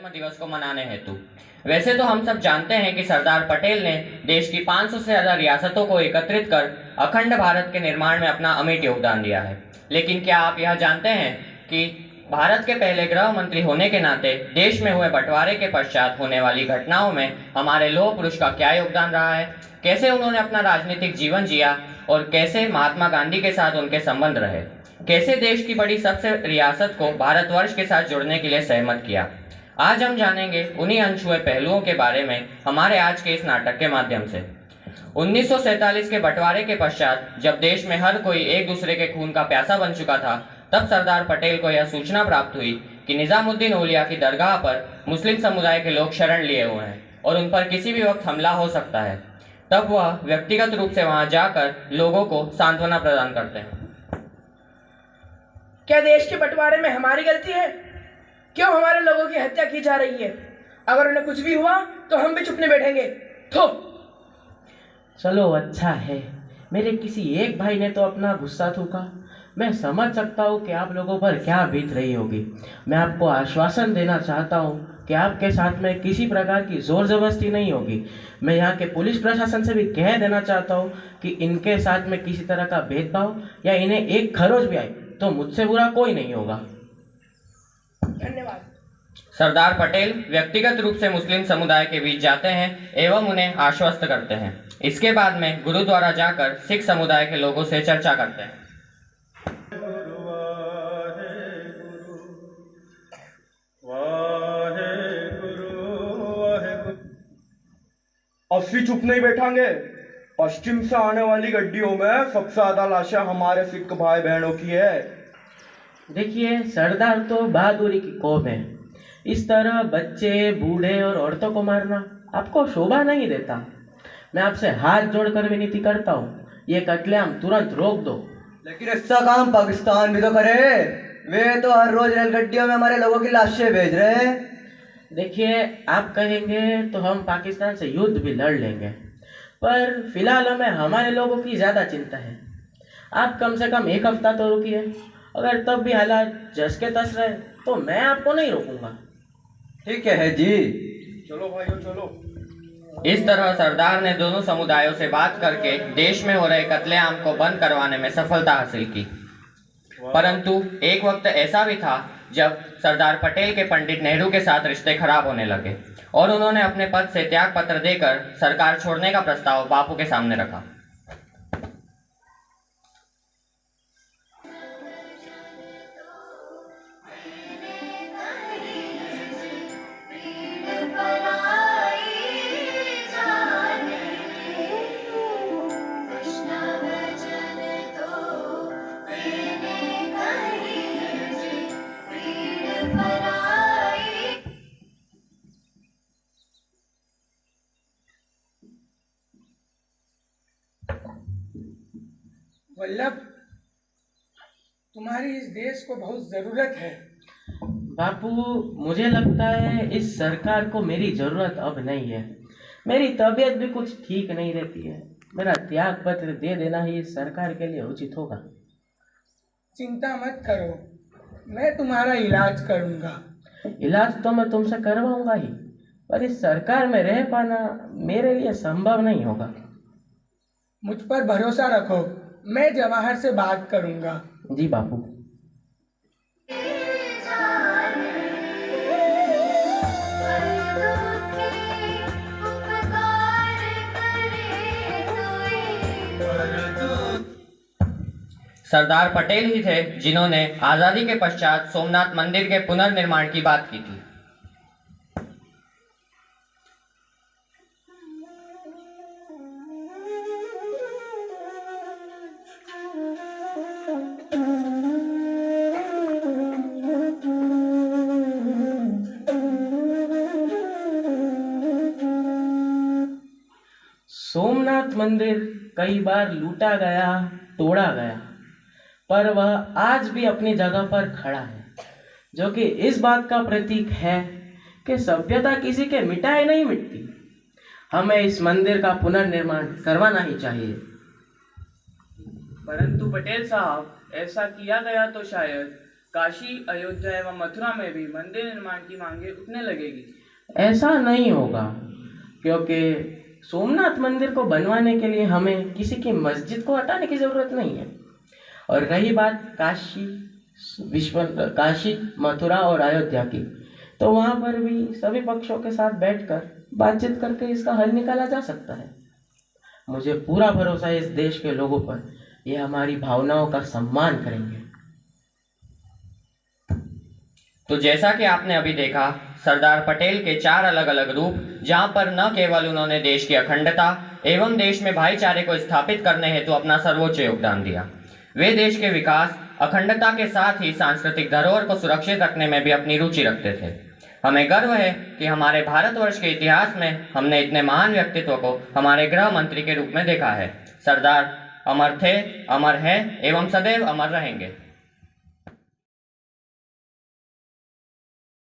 जन्म दिवस को मनाने हेतु। वैसे तो हम सब जानते हैं कि सरदार पटेल ने देश की 500 से ज़्यादा रियासतों को एकत्रित कर अखंड भारत के निर्माण में अपना अमिट योगदान दिया है, लेकिन क्या आप यह जानते हैं कि भारत के पहले गृह मंत्री होने के नाते देश में हुए बंटवारे के पश्चात होने वाली घटनाओं में हमारे लौह पुरुष का क्या योगदान रहा है, कैसे उन्होंने अपना राजनीतिक जीवन जिया और कैसे महात्मा गांधी के साथ उनके संबंध रहे, कैसे देश की बड़ी सबसे रियासत को भारतवर्ष के साथ जुड़ने के लिए सहमत किया। आज हम जानेंगे उन्हीं अनछुए पहलुओं के बारे में हमारे आज के इस नाटक के माध्यम से। 1947 के बंटवारे के पश्चात जब देश में हर कोई एक दूसरे के खून का प्यासा बन चुका था, तब सरदार पटेल को यह सूचना प्राप्त हुई कि निजामुद्दीन औलिया की दरगाह पर मुस्लिम समुदाय के लोग शरण लिए हुए हैं और उन पर किसी भी वक्त हमला हो सकता है। तब वह व्यक्तिगत रूप से वहां जाकर लोगों को सांत्वना प्रदान करते हैं। क्या देश के बंटवारे में हमारी गलती है? क्यों हमारे लोगों की हत्या की जा रही है? अगर उन्हें कुछ भी हुआ तो हम भी चुप नहीं बैठेंगे। तो चलो अच्छा है, मेरे किसी एक भाई ने तो अपना गुस्सा थूका। मैं समझ सकता हूँ कि आप लोगों पर क्या बीत रही होगी। मैं आपको आश्वासन देना चाहता हूँ कि आपके साथ में किसी प्रकार की जोर जबरदस्ती नहीं होगी। मैं यहाँ के पुलिस प्रशासन से भी कह देना चाहता हूँ कि इनके साथ में किसी तरह का भेदभाव या इन्हें एक खरोच भी आए तो मुझसे बुरा कोई नहीं होगा। धन्यवाद। सरदार पटेल व्यक्तिगत रूप से मुस्लिम समुदाय के बीच जाते हैं एवं उन्हें आश्वस्त करते हैं। इसके बाद में गुरुद्वारा जाकर सिख समुदाय के लोगों से चर्चा करते हैं। अस्सी चुप नहीं बैठांगे। पश्चिम से आने वाली गड्डियों में सबसे ज्यादा लाशें हमारे सिख भाई बहनों की है। देखिए, सरदार तो बहादुरी की कौम है। इस तरह बच्चे, बूढ़े और औरतों को मारना आपको शोभा नहीं देता। मैं आपसे हाथ जोड़कर विनती करता हूँ, ये कत्लेआम तुरंत रोक दो। लेकिन ऐसा काम पाकिस्तान भी तो करे। वे तो हर रोज रेलगड्डियों में हमारे लोगों की लाशें भेज रहे हैं। देखिए, आप कहेंगे तो हम पाकिस्तान से युद्ध भी लड़ लेंगे, पर फिलहाल हमें हमारे लोगों की ज़्यादा चिंता है। आप कम से कम एक हफ्ता तो रुकिए। अगर तब भी हालात जस के तस रहे तो मैं आपको नहीं रोकूंगा। ठीक है जी, चलो भाइयों चलो। इस तरह सरदार ने दोनों समुदायों से बात करके देश में हो रहे कत्लेआम को बंद करवाने में सफलता हासिल की। परंतु एक वक्त ऐसा भी था जब सरदार पटेल के पंडित नेहरू के साथ रिश्ते खराब होने लगे और उन्होंने अपने पद से त्याग पत्र देकर सरकार छोड़ने का प्रस्ताव बापू के सामने रखा। वल्लभ, तुम्हारी इस देश को बहुत जरूरत है। बापू, मुझे लगता है इस सरकार को मेरी जरूरत अब नहीं है। मेरी तबीयत भी कुछ ठीक नहीं रहती है। मेरा त्याग पत्र दे देना ही इस सरकार के लिए उचित होगा। चिंता मत करो, मैं तुम्हारा इलाज करूंगा। इलाज तो मैं तुमसे करवाऊंगा ही, पर इस सरकार में रह पाना मेरे लिए संभव नहीं होगा। मुझ पर भरोसा रखो, मैं जवाहर से बात करूंगा। जी बापू। सरदार पटेल ही थे जिन्होंने आजादी के पश्चात सोमनाथ मंदिर के पुनर्निर्माण की बात की थी। सोमनाथ मंदिर कई बार लूटा गया, तोड़ा गया, पर वह आज भी अपनी जगह पर खड़ा है, जो कि इस बात का प्रतीक है कि सभ्यता किसी के मिटाए नहीं मिटती। हमें इस मंदिर का पुनर्निर्माण करवाना ही चाहिए। परंतु पटेल साहब, ऐसा किया गया तो शायद काशी, अयोध्या एवं मथुरा में भी मंदिर निर्माण की मांगे उठने लगेगी। ऐसा नहीं होगा, क्योंकि सोमनाथ मंदिर को बनवाने के लिए हमें किसी की मस्जिद को हटाने की ज़रूरत नहीं है। और रही बात काशी, मथुरा और अयोध्या की, तो वहाँ पर भी सभी पक्षों के साथ बैठकर बातचीत करके इसका हल निकाला जा सकता है। मुझे पूरा भरोसा है इस देश के लोगों पर, ये हमारी भावनाओं का सम्मान करेंगे। तो जैसा कि आपने अभी देखा, सरदार पटेल के 4 अलग अलग रूप, जहां पर न केवल उन्होंने देश की अखंडता एवं देश में भाईचारे को स्थापित करने हेतु अपना सर्वोच्च योगदान दिया, वे देश के विकास, अखंडता के साथ ही सांस्कृतिक धरोहर को सुरक्षित रखने में भी अपनी रुचि रखते थे। हमें गर्व है कि हमारे भारतवर्ष के इतिहास में हमने इतने महान व्यक्तित्व को हमारे गृह मंत्री के रूप में देखा है। सरदार अमर थे, अमर हैं एवं सदैव अमर रहेंगे।